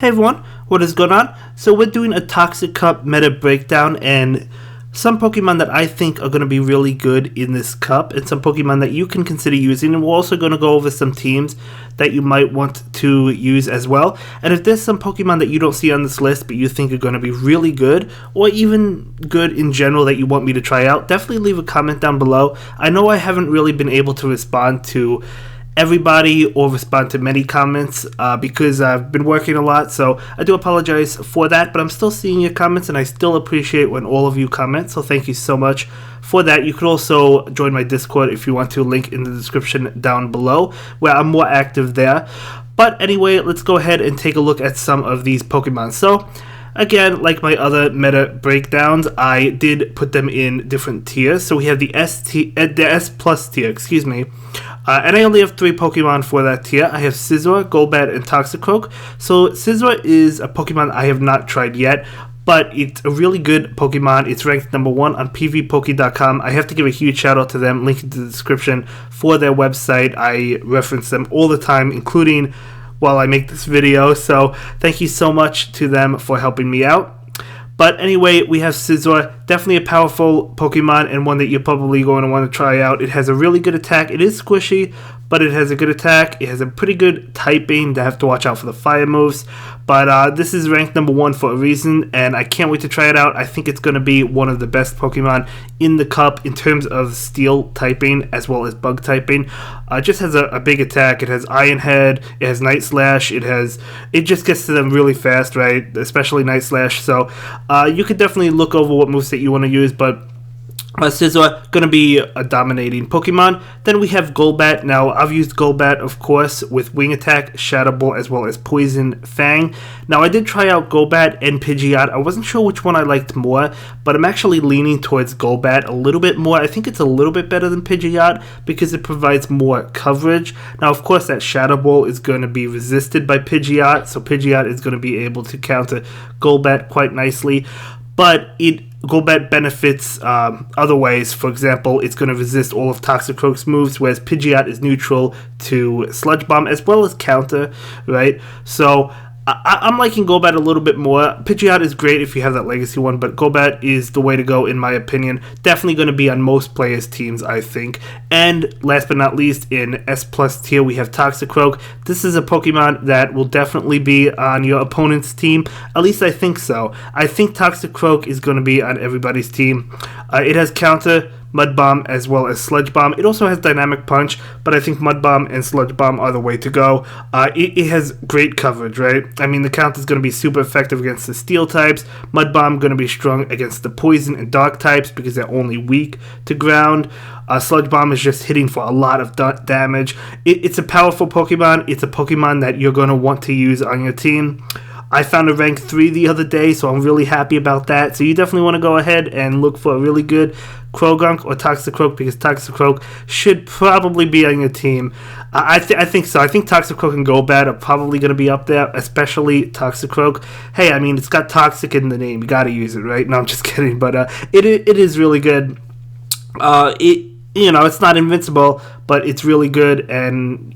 Hey everyone, what is going on? So we're doing a Toxic Cup meta breakdown and some Pokemon that I think are going to be really good in this cup and some Pokemon that you can consider using, and we're also going to go over some teams that you might want to use as well. And if there's some Pokemon that you don't see on this list but you think are going to be really good or even good in general that you want me to try out, definitely leave a comment down below. I know I haven't really been able to respond to everybody or respond to many comments because I've been working a lot, so I do apologize for that, but I'm still seeing your comments and I still appreciate when all of you comment, so thank you so much for that. You could also join my Discord if you want to, link in the description down below where I'm more active there. But anyway, let's go ahead and take a look at some of these Pokemon. So again, like my other meta breakdowns, I did put them in different tiers. So we have the S plus tier, excuse me. And I only have 3 Pokemon for that tier. I have Scizor, Golbat, and Toxicroak. So Scizor is a Pokemon I have not tried yet, but it's a really good Pokemon. It's ranked number 1 on pvpoke.com. I have to give a huge shout out to them. Link in the description for their website. I reference them all the time, including while I make this video. So thank you so much to them for helping me out. But anyway, we have Scizor, definitely a powerful Pokemon and one that you're probably going to want to try out. It has a really good attack. It is squishy, but it has a good attack. It has a pretty good typing. They have to watch out for the fire moves. But this is ranked number 1 for a reason, and I can't wait to try it out. I think it's going to be one of the best Pokemon in the cup in terms of steel typing as well as bug typing. It just has a big attack. It has Iron Head. It has Night Slash. It just gets to them really fast, right? Especially Night Slash. So you could definitely look over what moveset you want to use, but Scizor going to be a dominating Pokemon. Then we have Golbat. Now, I've used Golbat, of course, with Wing Attack, Shadow Ball, as well as Poison Fang. Now, I did try out Golbat and Pidgeot. I wasn't sure which one I liked more, but I'm actually leaning towards Golbat a little bit more. I think it's a little bit better than Pidgeot because it provides more coverage. Now, of course, that Shadow Ball is going to be resisted by Pidgeot, so Pidgeot is going to be able to counter Golbat quite nicely. But Golbat benefits other ways. For example, it's going to resist all of Toxicroak's moves, whereas Pidgeot is neutral to Sludge Bomb as well as counter, right? So I'm liking Golbat a little bit more. Pidgeot is great if you have that legacy one, but Golbat is the way to go in my opinion. Definitely going to be on most players' teams, I think. And last but not least, in S plus tier, we have Toxicroak. This is a Pokemon that will definitely be on your opponent's team. At least I think so. I think Toxicroak is going to be on everybody's team. It has counter, Mud Bomb, as well as Sludge Bomb. It also has Dynamic Punch, but I think Mud Bomb and Sludge Bomb are the way to go. It has great coverage, right? I mean, the counter is going to be super effective against the Steel types. Mud Bomb going to be strong against the Poison and Dark types because they're only weak to ground. Sludge Bomb is just hitting for a lot of damage. It's a powerful Pokemon. It's a Pokemon that you're going to want to use on your team. I found a rank 3 the other day, so I'm really happy about that. So you definitely want to go ahead and look for a really good Croagunk or Toxicroak because Toxicroak should probably be on your team. I think so. I think Toxicroak and Golbat are probably going to be up there, especially Toxicroak. Hey, I mean, it's got Toxic in the name. You got to use it, right? No, I'm just kidding. But it is really good. It's not invincible, but it's really good,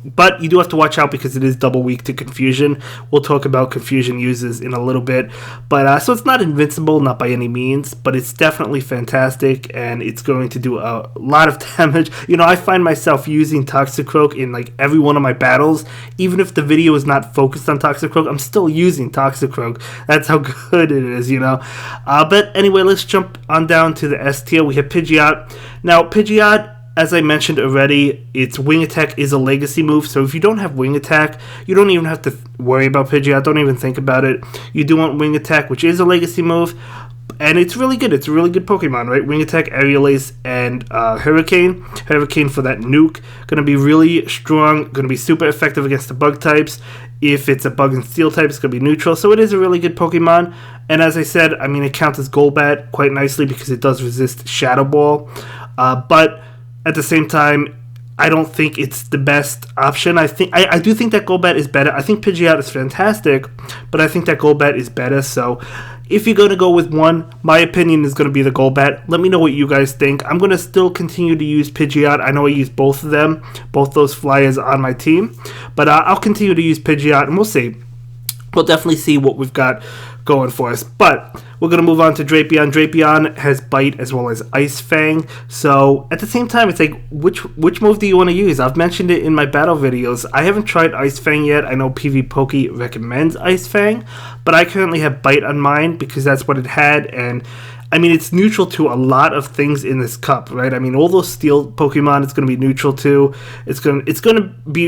but you do have to watch out because it is double weak to Confusion. We'll talk about Confusion uses in a little bit, but so it's not invincible, not by any means, but it's definitely fantastic, and it's going to do a lot of damage. I find myself using Toxicroak in like every one of my battles, even if the video is not focused on Toxicroak, I'm still using Toxicroak. That's how good it is, But anyway, let's jump on down to the S tier. We have Pidgeot. Now, Pidgeot, as I mentioned already, its Wing Attack is a legacy move, so if you don't have Wing Attack, you don't even have to worry about Pidgeot. Don't even think about it. You do want Wing Attack, which is a legacy move, and it's really good. It's a really good Pokemon, right? Wing Attack, Aerial Ace, and Hurricane. Hurricane for that nuke. Going to be really strong. Going to be super effective against the bug types. If it's a bug and steel type, it's going to be neutral. So it is a really good Pokemon. And as I said, I mean, it counts as Golbat quite nicely because it does resist Shadow Ball. But at the same time, I don't think it's the best option. I do think that Golbat is better. I think Pidgeot is fantastic, but I think that Golbat is better. So if you're going to go with one, my opinion is going to be the Golbat. Let me know what you guys think. I'm going to still continue to use Pidgeot. I know I use both of them, both those flyers on my team, but I'll continue to use Pidgeot, and we'll see. we'll definitely see what we've got going for us. But we're going to move on to Drapion. Drapion has Bite as well as Ice Fang. So at the same time, it's like, which move do you want to use? I've mentioned it in my battle videos. I haven't tried Ice Fang yet. I know PV Poke recommends Ice Fang, but I currently have Bite on mine because that's what it had. And I mean, it's neutral to a lot of things in this cup, right? I mean, all those steel Pokemon, it's going to be neutral to. It's going to be,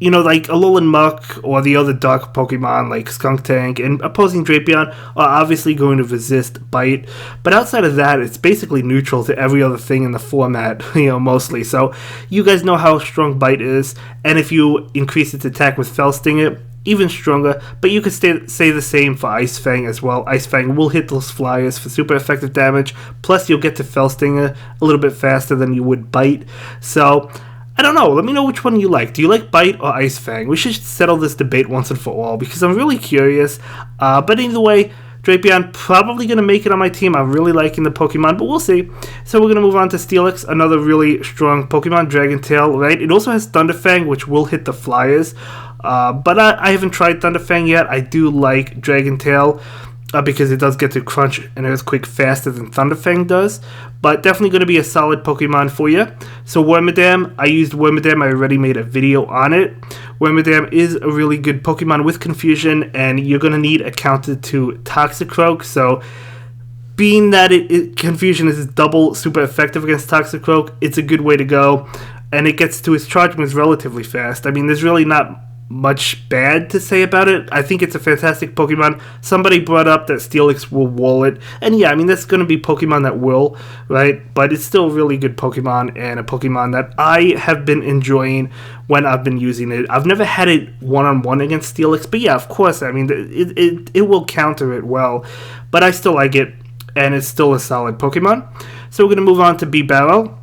you know, like Alolan Muck or the other dark Pokemon like Skunk Tank and opposing Drapion are obviously going to resist Bite. But outside of that, it's basically neutral to every other thing in the format, you know, mostly. So you guys know how strong Bite is, and if you increase its attack with Fell Stinger, even stronger, but you could say the same for Ice Fang as well. Ice Fang will hit those flyers for super effective damage, plus you'll get to Fell Stinger a little bit faster than you would Bite. So, I don't know, let me know which one you like. Do you like Bite or Ice Fang? We should settle this debate once and for all, because I'm really curious. But either way, Drapion probably going to make it on my team. I'm really liking the Pokemon, but we'll see. So we're going to move on to Steelix, another really strong Pokemon, Dragon Tail, right? It also has Thunderfang, which will hit the flyers. But I haven't tried Thunderfang yet. I do like Dragon Tail because it does get to crunch an Earthquake faster than Thunderfang does. But definitely going to be a solid Pokemon for you. So Wormadam, I used Wormadam. I already made a video on it. Wormadam is a really good Pokemon with Confusion, and you're going to need a counter to Toxicroak. So being that Confusion is double super effective against Toxicroak, it's a good way to go. And it gets to its charge moves relatively fast. I mean, there's really not much bad to say about it. I think it's a fantastic Pokemon. Somebody brought up that Steelix will wall it, and yeah, I mean, that's going to be Pokemon that will, right? But it's still a really good Pokemon, and a Pokemon that I have been enjoying when I've been using it. I've never had it one-on-one against Steelix, but yeah, of course, I mean, it will counter it well, but I still like it, and it's still a solid Pokemon. So we're going to move on to Bebelle.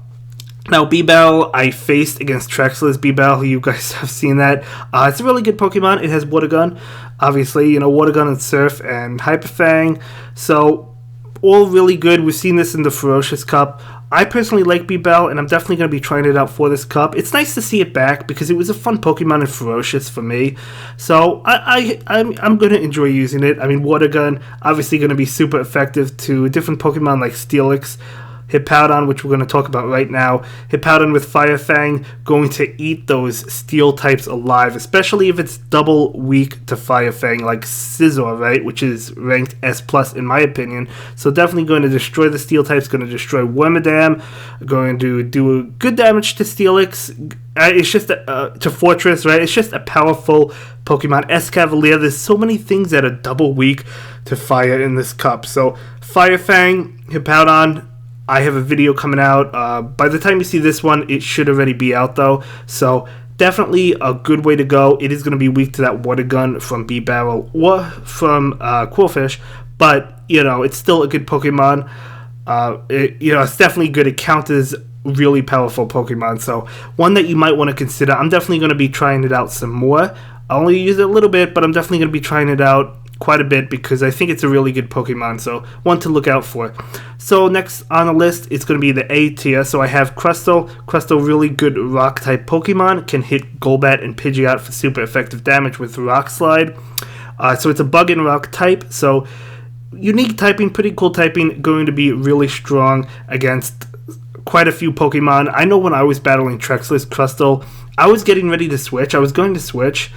Now, Bebelle, I faced against Trexler's Bebelle. You guys have seen that. It's a really good Pokemon. It has Water Gun, obviously, you know, Water Gun and Surf and Hyper Fang. So, all really good. We've seen this in the Ferocious Cup. I personally like Bebelle, and I'm definitely going to be trying it out for this cup. It's nice to see it back because it was a fun Pokemon in Ferocious for me. So, I'm going to enjoy using it. I mean, Water Gun, obviously going to be super effective to different Pokemon like Steelix. Hippowdon, which we're going to talk about right now. Hippowdon with Fire Fang going to eat those steel types alive, especially if it's double weak to Fire Fang, like Scizor, right? Which is ranked S+ in my opinion. So definitely going to destroy the steel types, going to destroy Wormadam, going to do good damage to Steelix. It's just to Fortress, right? It's just a powerful Pokemon. Escavalier, there's so many things that are double weak to fire in this cup. So Fire Fang, Hippowdon, I have a video coming out. By the time you see this one, it should already be out, though. So, definitely a good way to go. It is going to be weak to that Water Gun from Bebelle or from Qwilfish. But, you know, it's still a good Pokemon. It's definitely good. It counters really powerful Pokemon. So, one that you might want to consider. I'm definitely going to be trying it out some more. I only use it a little bit, but I'm definitely going to be trying it out quite a bit because I think it's a really good Pokemon, so one to look out for. So next on the list, it's going to be the A tier. So I have Crustle. Crustle, really good Rock-type Pokemon, can hit Golbat and Pidgeot for super effective damage with Rock Slide. So it's a Bug and Rock type, so unique typing, pretty cool typing, going to be really strong against quite a few Pokemon. I know when I was battling Trexler's Crustle, I was getting ready to switch. I was going to switch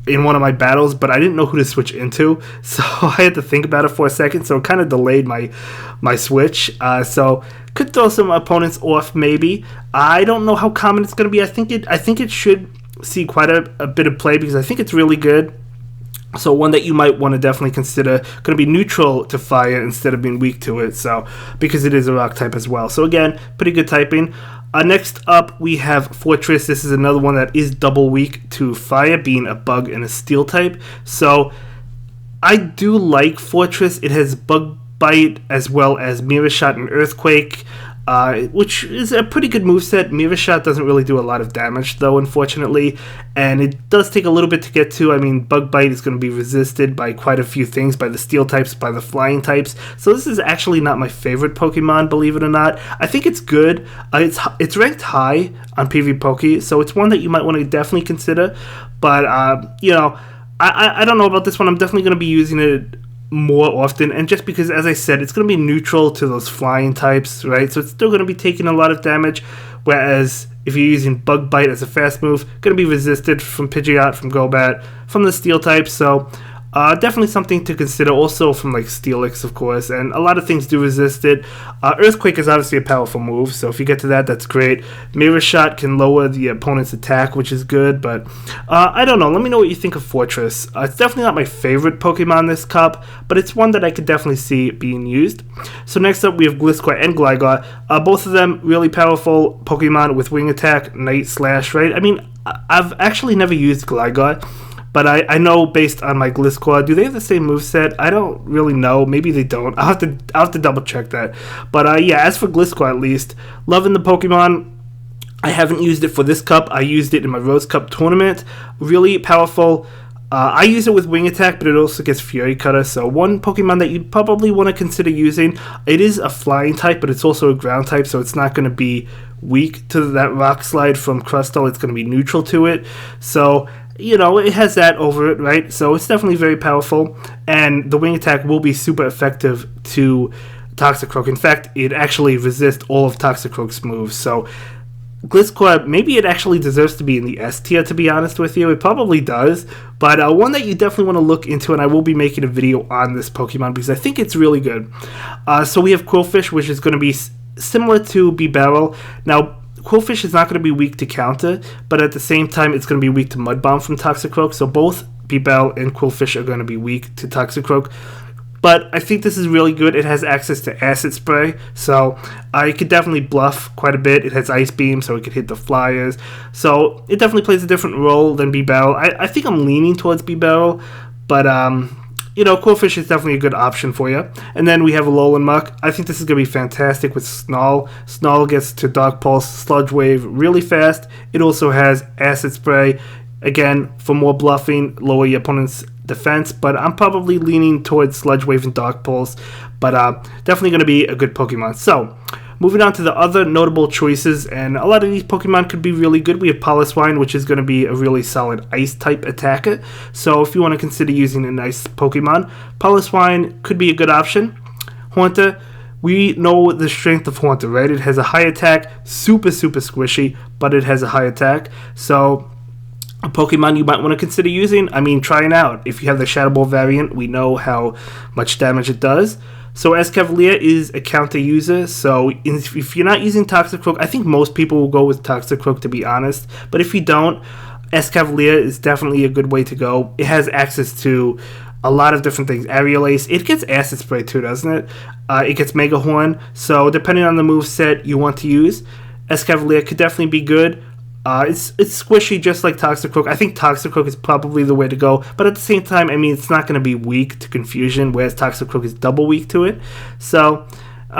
in one of my battles, but I didn't know who to switch into, so I had to think about it for a second, so it kind of delayed my switch. So could throw some opponents off, maybe. I don't know how common it's going to be. I think it should see quite a bit of play because I think it's really good. So one that you might want to definitely consider, going to be neutral to fire instead of being weak to it, so because it is a rock type as well. So again, pretty good typing. Next up, we have Fortress. This is another one that is double weak to fire, being a bug and a steel type. So I do like Fortress. It has Bug Bite as well as Mirror Shot and Earthquake, which is a pretty good moveset. Mirror Shot doesn't really do a lot of damage, though, unfortunately, and it does take a little bit to get to. I mean, Bug Bite is going to be resisted by quite a few things, by the steel types, by the flying types, so this is actually not my favorite Pokemon, believe it or not. I think it's good. It's ranked high on PvPoke, so it's one that you might want to definitely consider, but, I don't know about this one. I'm definitely going to be using it more often, and just because, as I said, it's going to be neutral to those flying types, right? So it's still going to be taking a lot of damage, whereas if you're using Bug Bite as a fast move, going to be resisted from Pidgeot, from Golbat, from the Steel type, so definitely something to consider. Also from like Steelix, of course, and a lot of things do resist it. Earthquake is obviously a powerful move, so if you get to that, that's great. Mirror Shot can lower the opponent's attack, which is good, but I don't know. Let me know what you think of Fortress. It's definitely not my favorite Pokemon this cup, but it's one that I could definitely see being used. So next up, we have Gliscor and Gligar. Both of them really powerful Pokemon with Wing Attack, Night Slash, right? I mean, I've actually never used Gligar, but I know based on my Gliscor, do they have the same moveset? I don't really know. Maybe they don't. I'll have to double check that. But yeah, as for Gliscor at least, loving the Pokemon. I haven't used it for this cup. I used it in my Rose Cup tournament. Really powerful. I use it with Wing Attack, but it also gets Fury Cutter. So one Pokemon that you'd probably want to consider using. It is a flying type, but it's also a ground type, so it's not going to be weak to that Rock Slide from Crustle. It's going to be neutral to it. So, you know, it has that over it, right? So it's definitely very powerful, and the Wing Attack will be super effective to Toxicroak. In fact, it actually resists all of Toxicroak's moves. So Gliscor, maybe it actually deserves to be in the S tier, to be honest with you. It probably does, but one that you definitely want to look into, and I will be making a video on this Pokemon because I think it's really good. So we have Qwilfish, which is going to be similar to Bebelle. Now, Qwilfish is not going to be weak to counter, but at the same time, it's going to be weak to Mud Bomb from Toxicroak. So both Bebelle and Qwilfish are going to be weak to Toxicroak. But I think this is really good. It has access to Acid Spray, so it could definitely bluff quite a bit. It has Ice Beam, so it could hit the Flyers. So it definitely plays a different role than Bebelle. I think I'm leaning towards Bebelle, but you know, Qwilfish is definitely a good option for you. And then we have Alolan Muck. I think this is going to be fantastic with Snarl. Snarl gets to Dark Pulse, Sludge Wave really fast. It also has Acid Spray, again, for more bluffing, lower your opponent's defense. But I'm probably leaning towards Sludge Wave and Dark Pulse. But definitely going to be a good Pokemon. So, moving on to the other notable choices, and a lot of these Pokemon could be really good. We have Poliwhirl, which is going to be a really solid Ice-type attacker. So if you want to consider using an Ice Pokemon, Poliwhirl could be a good option. Haunter, we know the strength of Haunter, right? It has a high attack, super squishy, but it has a high attack. So a Pokemon you might want to consider using, I mean, trying out. If you have the Shadow Ball variant, we know how much damage it does. So Escavalier is a counter user, so if you're not using Toxicroak, I think most people will go with Toxicroak, to be honest. But if you don't, Escavalier is definitely a good way to go. It has access to a lot of different things. Aerial Ace, it gets Acid Spray too, doesn't it? It gets Mega Horn, so depending on the moveset you want to use, Escavalier could definitely be good. It's squishy just like Toxicroak. I think Toxicroak is probably the way to go, but at the same time, I mean, it's not going to be weak to Confusion, whereas Toxicroak is double weak to it. So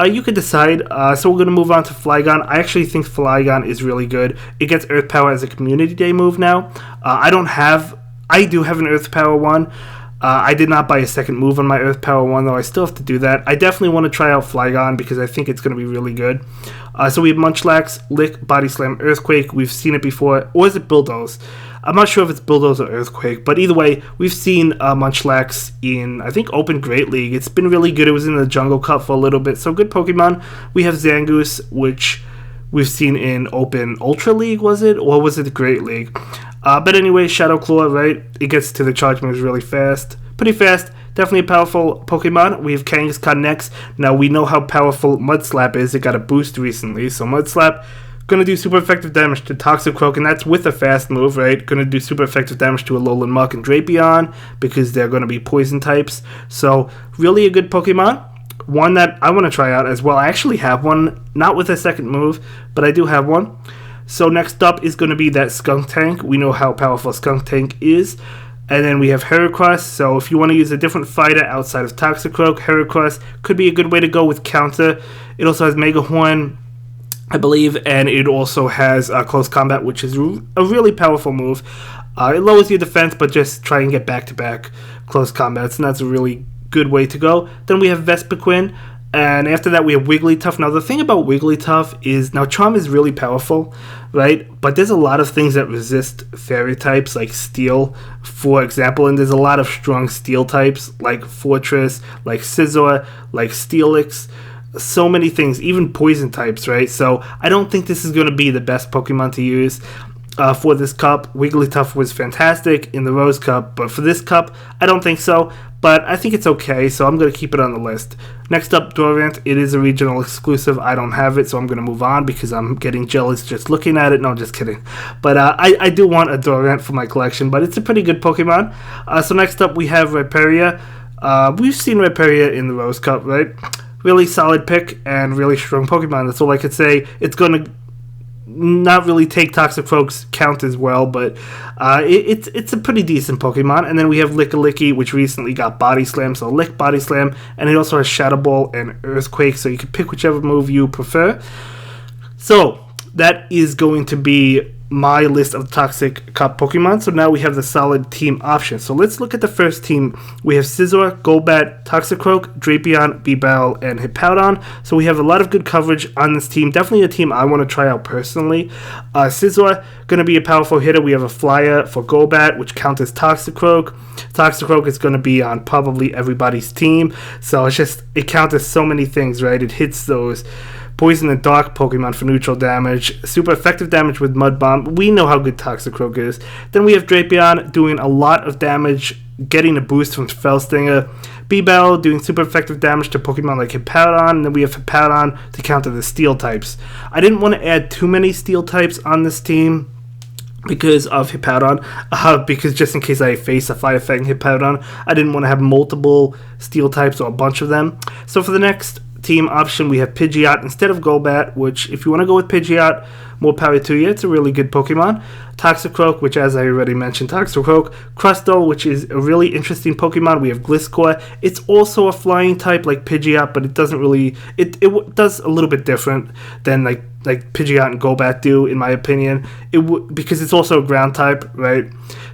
you could decide. So we're going to move on to Flygon. I actually think Flygon is really good. It gets Earth Power as a Community Day move now. I do have an Earth Power one. I did not buy a second move on my Earth Power one, though I still have to do that. I definitely want to try out Flygon because I think it's going to be really good. So we have Munchlax, Lick, Body Slam, Earthquake. We've seen it before. Or is it Bulldoze? I'm not sure if it's Bulldoze or Earthquake, but either way, we've seen Munchlax in, I think, Open Great League. It's been really good. It was in the Jungle Cup for a little bit, so good Pokemon. We have Zangoose, which we've seen in Open Ultra League, was it? Or was it the Great League? But anyway, Shadow Claw, right? It gets to the charge moves really fast. Pretty fast. Definitely a powerful Pokemon. We have Kangaskhan next. Now, we know how powerful Mud Slap is. It got a boost recently. So Mud Slap, going to do super effective damage to Toxicroak, and that's with a fast move, right? Going to do super effective damage to Alolan Muck and Drapion because they're going to be poison types. So, really a good Pokemon. One that I want to try out as well. I actually have one, not with a second move, but I do have one. So next up is going to be that Skunk Tank. We know how powerful Skunk Tank is. And then we have Heracross. So if you want to use a different fighter outside of Toxicroak, Heracross could be a good way to go with counter. It also has Mega Horn, I believe, and it also has Close Combat, which is a really powerful move. It lowers your defense, but just try and get back-to-back Close Combats, and that's a really good way to go. Then we have Vespiquen. And after that, we have Wigglytuff. Now, the thing about Wigglytuff is, now Charm is really powerful, right? But there's a lot of things that resist fairy types, like Steel, for example. And there's a lot of strong Steel types, like Fortress, like Scizor, like Steelix. So many things, even Poison types, right? So I don't think this is going to be the best Pokemon to use. For this cup. Wigglytuff was fantastic in the Rose Cup, but for this cup, I don't think so. But I think it's okay, so I'm going to keep it on the list. Next up, Durant. It is a regional exclusive. I don't have it, so I'm going to move on because I'm getting jealous just looking at it. No, just kidding. But I do want a Durant for my collection, but it's a pretty good Pokemon. So next up, we have Rhyperior. We've seen Rhyperior in the Rose Cup, right? Really solid pick and really strong Pokemon. That's all I could say. It's going to not really take Toxicroak's count as well, but it's a pretty decent Pokemon. And then we have Lickilicky, which recently got Body Slam, so Lick, Body Slam, and it also has Shadow Ball and Earthquake, so you can pick whichever move you prefer. So that is going to be my list of Toxic Cup Pokemon. So now we have the solid team options. So let's look at the first team. We have Scizor, Golbat, Toxicroak, Drapion, Bebelle, and Hippowdon. So we have a lot of good coverage on this team. Definitely a team I want to try out personally. Scizor, going to be a powerful hitter. We have a Flyer for Golbat, which counts as Toxicroak. Toxicroak is going to be on probably everybody's team. So it counts as so many things, right? It hits those Poison and Dark Pokemon for neutral damage. Super effective damage with Mud Bomb. We know how good Toxicroak is. Then we have Drapion doing a lot of damage, getting a boost from Fell Stinger. Bebelle doing super effective damage to Pokemon like Hippowdon. And then we have Hippowdon to counter the Steel types. I didn't want to add too many Steel types on this team because of Hippowdon, because just in case I face a Fire Fang Hippowdon, I didn't want to have multiple Steel types or a bunch of them. So for the next team option, we have Pidgeot instead of Golbat, which if you want to go with Pidgeot, more power to you. It's a really good Pokemon. Toxicroak, which as I already mentioned, Toxicroak. Crustle, which is a really interesting Pokemon. We have Gliscor. It's also a flying type like Pidgeot, but it doesn't really, it does a little bit different than like Pidgeot and Golbat do, in my opinion. Because it's also a ground type, right?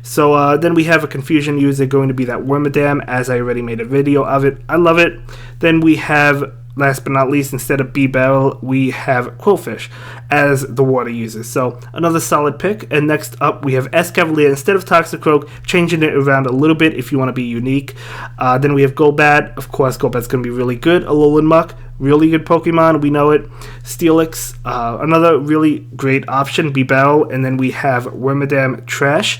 So then we have a Confusion user going to be that Wormadam, as I already made a video of it. I love it. Then we have, last but not least, instead of Bebelle, we have Qwilfish as the water user. So another solid pick. And next up, we have Escavalier instead of Toxicroak, changing it around a little bit if you want to be unique. Then we have Golbat. Of course, Golbat's going to be really good. Alolan Muck, really good Pokemon. We know it. Steelix, another really great option. Bebelle. And then we have Wormadam Trash.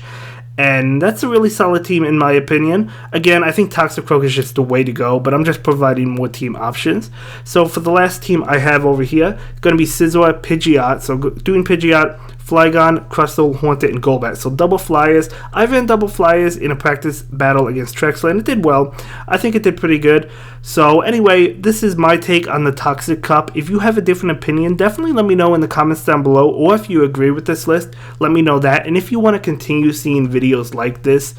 And that's a really solid team in my opinion. Again, I think Toxicroak is just the way to go, but I'm just providing more team options. So for the last team I have over here, it's going to be Scizor, Pidgeot. So doing Pidgeot, Flygon, Crustle, Haunted, and Golbat. So double flyers. I ran double flyers in a practice battle against Trexler, and it did well. I think it did pretty good. So anyway, this is my take on the Toxic Cup. If you have a different opinion, definitely let me know in the comments down below, or if you agree with this list, let me know that. And if you want to continue seeing videos like this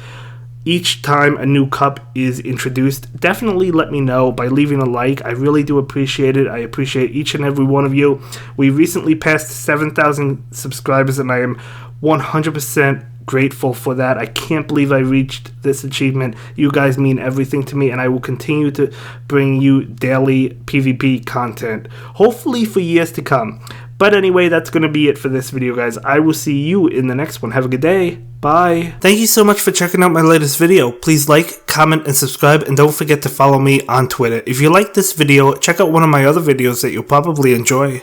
each time a new cup is introduced, definitely let me know by leaving a like. I really do appreciate it. I appreciate each and every one of you. We recently passed 7,000 subscribers, and I am 100% grateful for that. I can't believe I reached this achievement. You guys mean everything to me, and I will continue to bring you daily PvP content, hopefully for years to come. But anyway, that's going to be it for this video, guys. I will see you in the next one. Have a good day. Bye. Thank you so much for checking out my latest video. Please like, comment, and subscribe, and don't forget to follow me on Twitter. If you like this video, check out one of my other videos that you'll probably enjoy.